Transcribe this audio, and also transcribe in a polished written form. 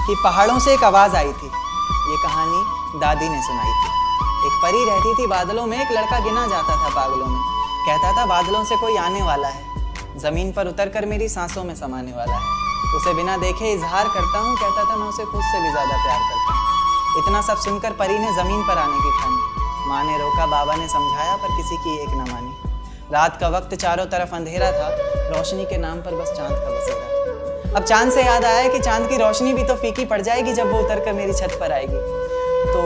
कि पहाड़ों से एक आवाज़ आई थी। ये कहानी दादी ने सुनाई थी। एक परी रहती थी बादलों में, एक लड़का गिना जाता था पागलों में। कहता था बादलों से कोई आने वाला है, ज़मीन पर उतरकर मेरी सांसों में समाने वाला है। उसे बिना देखे इजहार करता हूँ, कहता था मैं उसे खुद से भी ज़्यादा प्यार करता हूँ। इतना सब सुनकर परी ने ज़मीन पर आने की ठानी। माँ ने रोका, बाबा ने समझाया, पर किसी की एक न मानी। रात का वक्त चारों तरफ अंधेरा था, रोशनी के नाम पर बस चांद का बसेरा था। अब चांद से याद आया कि चांद की रोशनी भी तो फीकी पड़ जाएगी जब वो उतर कर मेरी छत पर आएगी। तो